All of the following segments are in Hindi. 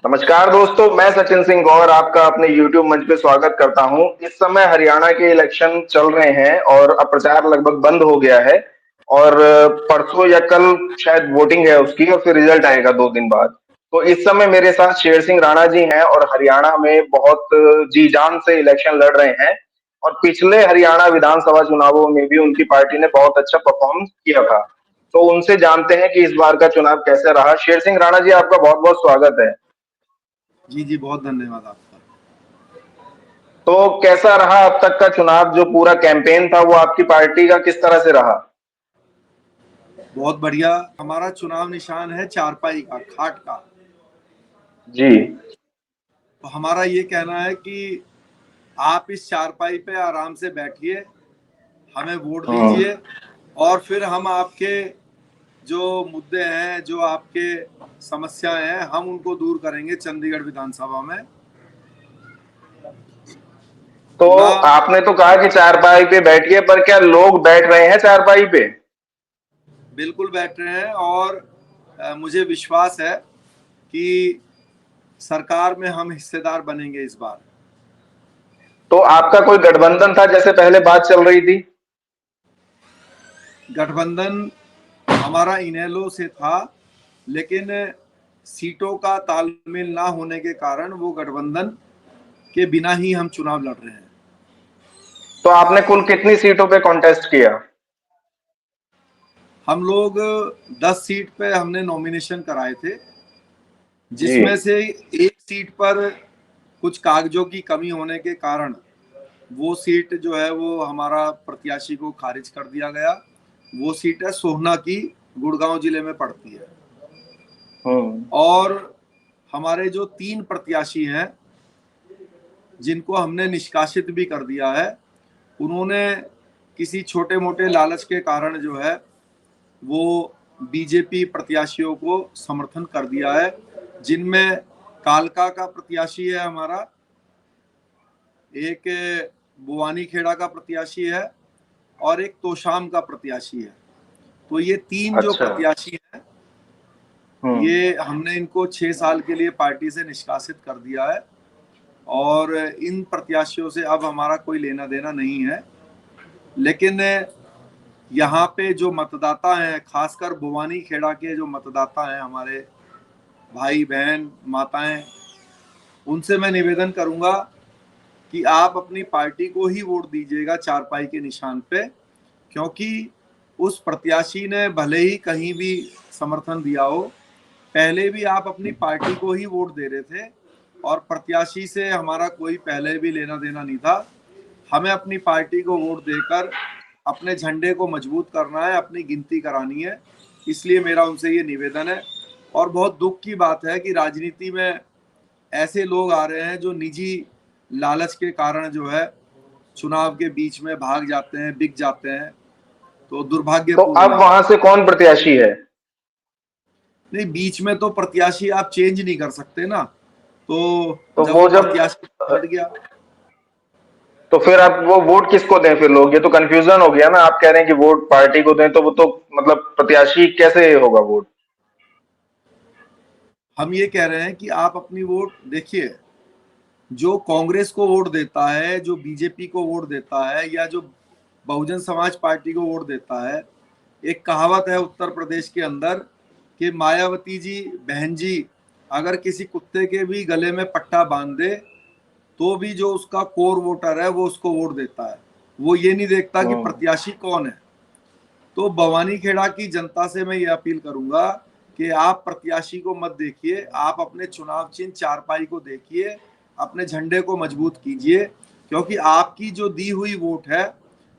नमस्कार दोस्तों, मैं सचिन सिंह गौर आपका अपने YouTube मंच पे स्वागत करता हूं। इस समय हरियाणा के इलेक्शन चल रहे हैं और अब प्रचार लगभग बंद हो गया है और परसों या कल शायद वोटिंग है उसकी और फिर रिजल्ट आएगा 2 दिन बाद। तो इस समय मेरे साथ शेर सिंह राणा जी हैं और हरियाणा में बहुत जी जान से इलेक्शन लड़ रहे हैं और पिछले हरियाणा विधानसभा चुनावों में भी उनकी पार्टी ने बहुत अच्छा परफॉर्म किया था। तो उनसे जानते हैं कि इस बार का चुनाव कैसे रहा। शेर सिंह राणा जी, आपका बहुत बहुत स्वागत है। जी जी, बहुत धन्यवाद आपका। तो कैसा रहा अब तक का चुनाव? जो पूरा कैंपेन था वो आपकी पार्टी का किस तरह से रहा? बहुत बढ़िया। हमारा चुनाव निशान है चारपाई का, खाट का। जी। तो हमारा ये कहना है कि आप इस चारपाई पे आराम से बैठिए, हमें वोट हम्म। दीजिए और फिर हम आपके जो मुद्दे हैं, जो आपके समस्याएं हैं, हम उनको दूर करेंगे चंडीगढ़ विधानसभा में। तो ना, आपने तो कहा कि चारपाई पे बैठिए, पर क्या लोग बैठ रहे हैं चारपाई पे? बिल्कुल बैठ रहे हैं और मुझे विश्वास है कि सरकार में हम हिस्सेदार बनेंगे इस बार। तो आपका कोई गठबंधन था जैसे पहले बात चल रही थी? गठबंधन हमारा इनेलो से था, लेकिन सीटों का तालमेल ना होने के कारण वो गठबंधन के बिना ही हम चुनाव लड़ रहे हैं। तो आपने कुल कितनी सीटों पे कॉन्टेस्ट किया? हम लोग 10 सीट पे हमने नॉमिनेशन कराए थे, जी। जिसमें से एक सीट पर कुछ कागजों की कमी होने के कारण वो सीट जो है वो हमारा प्रत्याशी को खारिज कर दिया गया। वो सीट है सोहना की, गुड़गांव जिले में पड़ती है। हम्म। और हमारे जो 3 प्रत्याशी हैं जिनको हमने निष्कासित भी कर दिया है, उन्होंने किसी छोटे मोटे लालच के कारण जो है वो बीजेपी प्रत्याशियों को समर्थन कर दिया है, जिनमें कालका का प्रत्याशी है हमारा, एक बुवानी खेड़ा का प्रत्याशी है और एक तोशाम का प्रत्याशी है। तो ये 3 जो अच्छा। प्रत्याशी हैं, हम्म। ये हमने इनको 6 साल के लिए पार्टी से निष्कासित कर दिया है और इन प्रत्याशियों से अब हमारा कोई लेना देना नहीं है। लेकिन यहाँ पे जो मतदाता हैं, खासकर भुवानी खेड़ा के जो मतदाता हैं, हमारे भाई बहन माताएं, उनसे मैं निवेदन करूंगा कि आप अपनी पार्टी को ही वोट दीजिएगा चारपाई के निशान पे, क्योंकि उस प्रत्याशी ने भले ही कहीं भी समर्थन दिया हो, पहले भी आप अपनी पार्टी को ही वोट दे रहे थे और प्रत्याशी से हमारा कोई पहले भी लेना देना नहीं था। हमें अपनी पार्टी को वोट देकर अपने झंडे को मजबूत करना है, अपनी गिनती करानी है। इसलिए मेरा उनसे ये निवेदन है। और बहुत दुख की बात है कि राजनीति में ऐसे लोग आ रहे हैं जो निजी लालच के कारण जो है चुनाव के बीच में भाग जाते हैं, बिक जाते हैं। तो तो दुर्भाग्यपूर्ण अब है। वहां से कौन प्रत्याशी है? नहीं, बीच में तो प्रत्याशी आप चेंज नहीं कर सकते ना। तो तो जब वो वो जब प्रत्याशी हट गया, तो फिर अब वो वोट किसको दें फिर लोग? ये तो कंफ्यूजन हो गया ना। आप कह रहे हैं कि वोट पार्टी को दें, तो वो तो मतलब प्रत्याशी कैसे होगा वोट? हम ये कह रहे हैं कि आप अपनी वोट देखिए। जो कांग्रेस को वोट देता है, जो बीजेपी को वोट देता है, या जो बहुजन समाज पार्टी को वोट देता है, एक कहावत है उत्तर प्रदेश के अंदर कि मायावती जी, बहन जी, अगर किसी कुत्ते के भी गले में पट्टा बांध दे तो भी जो उसका कोर वोटर है वो उसको वोट देता है। वो ये नहीं देखता कि हम्म। प्रत्याशी कौन है। तो भवानी खेड़ा की जनता से मैं ये अपील करूंगा कि आप प्रत्याशी को मत देखिए, आप अपने चुनाव चिन्ह चारपाई को देखिए, अपने झंडे को मजबूत कीजिए, क्योंकि आपकी जो दी हुई वोट है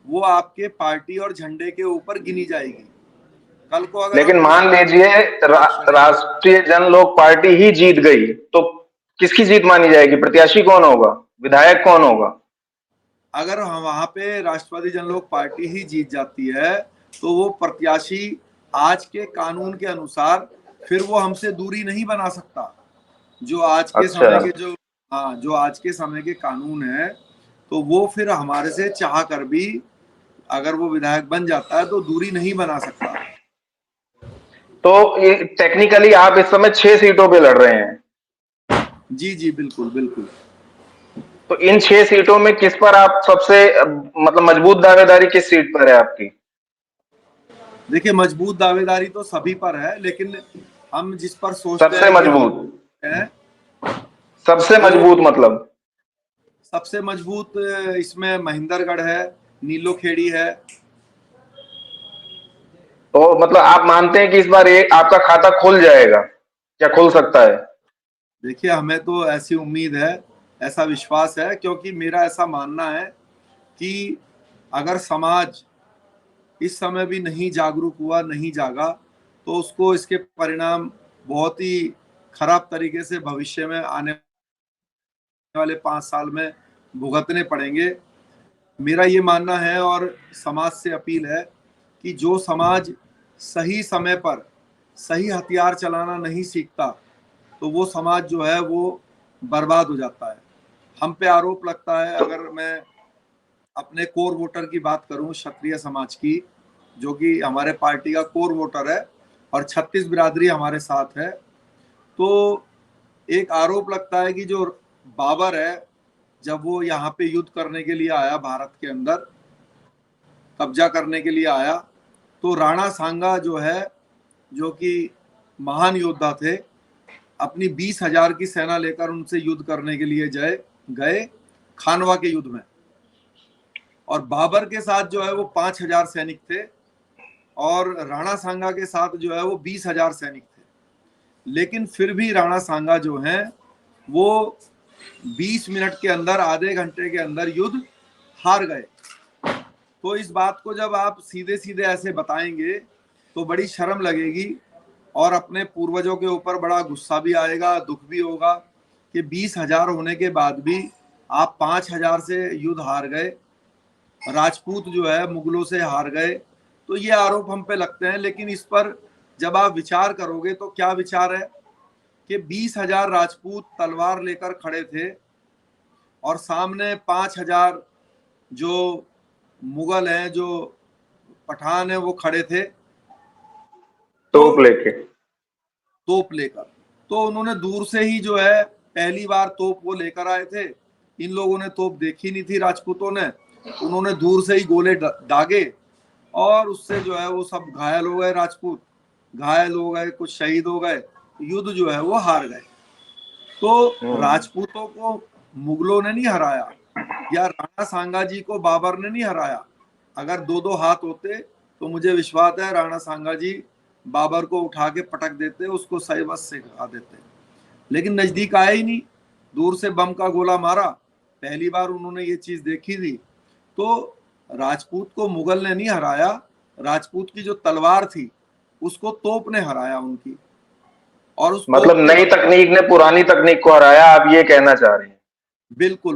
वो आपके पार्टी और झंडे के ऊपर गिनी जाएगी। कल को अगर हम लेकिन मान निष्कासित लीजिए लड़ेंगे, राष्ट्रीय जनलोक पार्टी ही जीत गई, तो किसकी जीत मानी जाएगी? प्रत्याशी कौन होगा? विधायक कौन होगा? अगर हम वहां पे राष्ट्रवादी जनलोक पार्टी ही जीत जाती है तो वो प्रत्याशी आज के कानून के अनुसार फिर वो हमसे दूरी नहीं बना सकता। जो आज के अच्छा। समय के जो हाँ, जो आज के समय के कानून है, तो वो फिर हमारे से चाह कर भी अगर वो विधायक बन जाता है तो दूरी नहीं बना सकता। तो टेक्निकली आप इस समय 6 सीटों पे लड़ रहे हैं। जी जी, बिल्कुल बिल्कुल। तो इन 6 सीटों में किस पर आप सबसे मतलब मजबूत दावेदारी किस सीट पर है आपकी? देखिए, मजबूत दावेदारी तो सभी पर है, लेकिन हम जिस पर सोचते सबसे हैं कि हम मजबूत? हैं, सबसे वो मजबूत मतलब? सबसे मजबूत इसमें महेंद्रगढ़ है, नीलोखेड़ी है। तो मतलब आप मानते हैं कि इस बार ये आपका खाता खुल जाएगा? या खुल सकता है? देखिए, हमें तो ऐसी उम्मीद है, ऐसा विश्वास है, क्योंकि मेरा ऐसा मानना है कि अगर समाज इस समय भी नहीं जागरूक हुआ, नहीं जागा, तो उसको इसके परिणाम बहुत ही खराब तरीके से भविष्य में आने वाले 5 साल में भुगतने पड़ेंगे। मेरा ये मानना है और समाज से अपील है कि जो समाज सही समय पर सही हथियार चलाना नहीं सीखता, तो वो समाज जो है वो बर्बाद हो जाता है। हम पे आरोप लगता है, तो अगर मैं अपने कोर वोटर की बात करूं, क्षत्रिय समाज की, जो कि हमारे पार्टी का कोर वोटर है और 36 बिरादरी हमारे साथ है, तो एक आरोप लगता है कि जो बाबर है, जब वो यहाँ पे युद्ध करने के लिए आया, भारत के अंदर कब्जा करने के लिए आया, तो राणा सांगा जो है, जो कि महान योद्धा थे, अपनी 20,000 की सेना लेकर उनसे युद्ध करने के लिए गए खानवा के युद्ध में। और बाबर के साथ जो है वो 5,000 सैनिक थे, और राणा सांगा के साथ जो है वो 20,000 सैनिक थे। लेकिन फिर भी राणा सांगा जो है वो 20 मिनट के अंदर, आधे घंटे के अंदर युद्ध हार गए। तो इस बात को जब आप सीधे सीधे ऐसे बताएंगे तो बड़ी शर्म लगेगी, और अपने पूर्वजों के ऊपर बड़ा गुस्सा भी आएगा, दुख भी होगा कि 20,000 होने के बाद भी आप 5,000 से युद्ध हार गए, राजपूत जो है मुगलों से हार गए। तो ये आरोप हम पे लगते हैं, लेकिन इस पर जब आप विचार करोगे तो क्या विचार है कि 20,000 राजपूत तलवार लेकर खड़े थे, और सामने 5,000 जो मुगल हैं, जो पठान हैं, वो खड़े थे, तो तोप लेके? तोप लेकर। तो उन्होंने दूर से ही जो है, पहली बार तोप वो लेकर आए थे, इन लोगों ने तोप देखी नहीं थी राजपूतों ने, उन्होंने दूर से ही गोले दागे, और उससे जो है वो सब घायल हो गए, राजपूत घायल हो गए, कुछ शहीद हो गए, युद्ध जो है वो हार गए। तो हम्म। राजपूतों को मुगलों ने नहीं हराया, या राणा सांगा जी को बाबर ने नहीं हराया। अगर दो दो हाथ होते तो मुझे विश्वास है राणा सांगा जी बाबर को उठा के पटक देते, उसको सही बस सिखा देते। लेकिन नजदीक आया ही नहीं, दूर से बम का गोला मारा, पहली बार उन्होंने ये चीज देखी थी। तो राजपूत को मुगल ने नहीं हराया, राजपूत की जो तलवार थी उसको तोप ने हराया उनकी, और उस मतलब तोप के नई तकनीक ने पुरानी तकनीक को हराया, आप ये कहना चाह रहे हैं? बिल्कुल,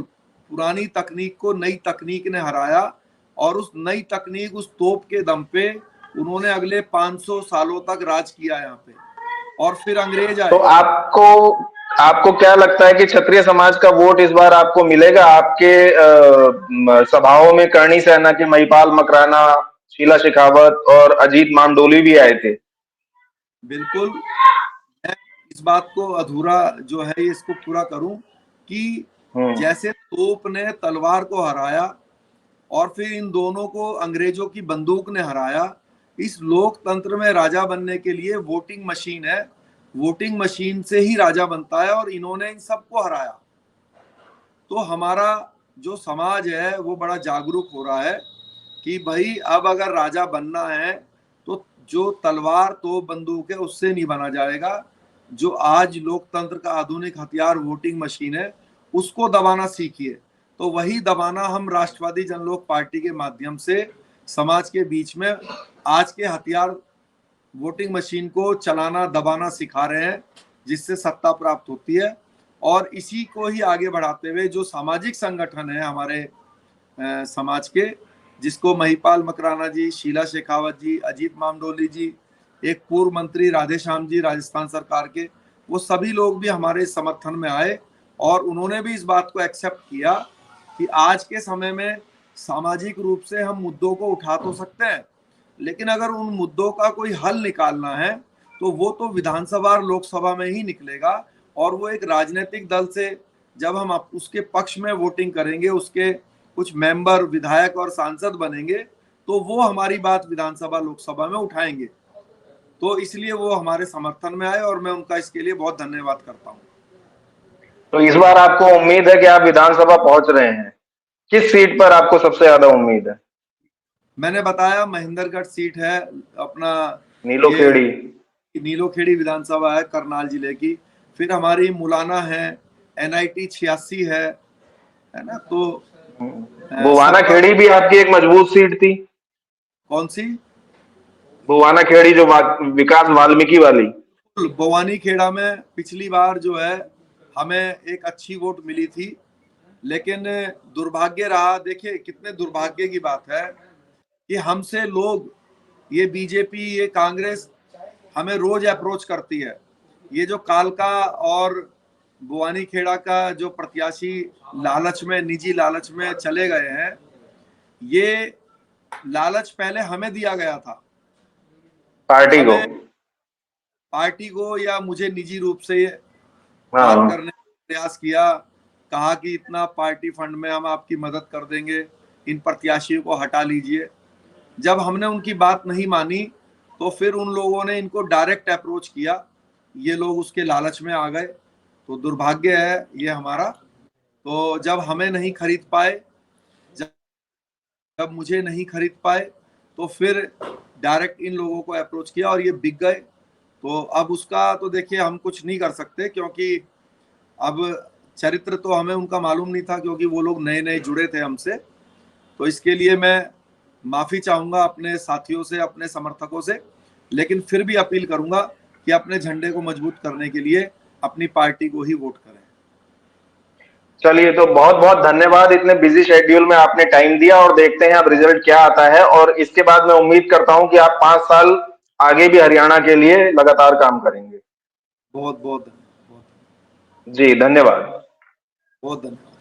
पुरानी तकनीक को नई तकनीक ने हराया, और उस नई तकनीक, उस तोप के दम पे उन्होंने अगले 500 सालों तक राज किया यहाँ पे। और फिर अंग्रेज तो आए। आपको आपको क्या लगता है कि क्षत्रिय समाज का वोट इस बार आपको मिलेगा? आपके सभाओं में करणी सेना के महिपाल मकराना, शीला शेखावत और अजीत मामडोली भी आए थे। बिल्कुल, मैं इस बात को अधूरा जो है इसको पूरा करूं कि हम्म। जैसे तोप ने तलवार को हराया, और फिर इन दोनों को अंग्रेजों की बंदूक ने हराया, इस लोकतंत्र में राजा बनने के लिए वोटिंग मशीन है, वोटिंग मशीन से ही राजा बनता है, और इन्होंने इन सबको हराया। तो हमारा जो समाज है वो बड़ा जागरूक हो रहा है कि भाई अब अगर राजा बनना है तो जो तलवार तो बंदूक है उससे नहीं बना जाएगा, जो आज लोकतंत्र का आधुनिक हथियार वोटिंग मशीन है उसको दबाना सीखिए। तो वही दबाना हम राष्ट्रवादी जनलोक पार्टी के माध्यम से समाज के बीच में आज के हथियार वोटिंग मशीन को चलाना, दबाना सिखा रहे हैं, जिससे सत्ता प्राप्त होती है। और इसी को ही आगे बढ़ाते हुए जो सामाजिक संगठन है हमारे समाज के, जिसको महिपाल मकराना जी, शीला शेखावत जी, अजीत मामडोली जी, एक पूर्व मंत्री राधेश्याम जी राजस्थान सरकार के, वो सभी लोग भी हमारे समर्थन में आए, और उन्होंने भी इस बात को एक्सेप्ट किया कि आज के समय में सामाजिक रूप से हम मुद्दों को उठा तो सकते हैं, लेकिन अगर उन मुद्दों का कोई हल निकालना है तो वो तो विधानसभा और लोकसभा में ही निकलेगा, और वो एक राजनीतिक दल से जब हम उसके पक्ष में वोटिंग करेंगे, उसके कुछ मेंबर, विधायक और सांसद बनेंगे, तो वो हमारी बात विधानसभा लोकसभा में उठाएंगे। तो इसलिए वो हमारे समर्थन में आए और मैं उनका इसके लिए बहुत धन्यवाद करता हूँ। तो इस बार आपको उम्मीद है कि आप विधानसभा पहुंच रहे हैं, किस सीट पर आपको सबसे ज्यादा उम्मीद है? मैंने बताया महेंद्रगढ़ सीट है अपना, ये नीलोखेड़ी। नीलोखेड़ी विधानसभा है करनाल जिले की। फिर हमारी मुलाना है, NIT 86 है ना। तो बुवाना 17 खेड़ी भी आपकी एक मजबूत सीट थी। कौन सी? बुवाना खेड़ी जो विकास वाल्मीकि वाली। बवानी खेड़ा में पिछली बार जो है हमें एक अच्छी वोट मिली थी, लेकिन दुर्भाग्य रहा। देखिए कितने दुर्भाग्य की बात है कि हमसे लोग, ये बीजेपी, ये कांग्रेस हमें रोज अप्रोच करती है। ये जो कालका और बुवानी खेड़ा का जो प्रत्याशी लालच में, निजी लालच में चले गए हैं, ये लालच पहले हमें दिया गया था। पार्टी को। हमें, पार्टी को या मुझे निजी रूप से काम हाँ। करने का प्रयास किया, कहा कि इतना पार्टी फंड में हम आपकी मदद कर देंगे, इन प्रत्याशियों को हटा लीजिए। जब हमने उनकी बात नहीं मानी तो फिर उन लोगों ने इनको डायरेक्ट अप्रोच किया, ये लोग उसके लालच में आ गए। तो दुर्भाग्य है ये हमारा। तो जब हमें नहीं खरीद पाए, जब जब मुझे नहीं खरीद पाए, तो फिर डायरेक्ट इन लोगों को अप्रोच किया और ये बिक गए। तो अब उसका तो देखिए हम कुछ नहीं कर सकते, क्योंकि अब चरित्र तो हमें उनका मालूम नहीं था, क्योंकि वो लोग नए नए जुड़े थे हमसे। तो इसके लिए मैं माफी चाहूंगा अपने साथियों से, अपने समर्थकों से, लेकिन फिर भी अपील करूंगा कि अपने झंडे को मजबूत करने के लिए अपनी पार्टी को ही वोट करें। चलिए, तो बहुत बहुत धन्यवाद, इतने बिजी शेड्यूल में आपने टाइम दिया, और देखते हैं अब रिजल्ट क्या आता है। और इसके बाद मैं उम्मीद करता हूं कि आप 5 साल आगे भी हरियाणा के लिए लगातार काम करेंगे। बहुत बहुत जी धन्यवाद। बहुत धन्यवाद।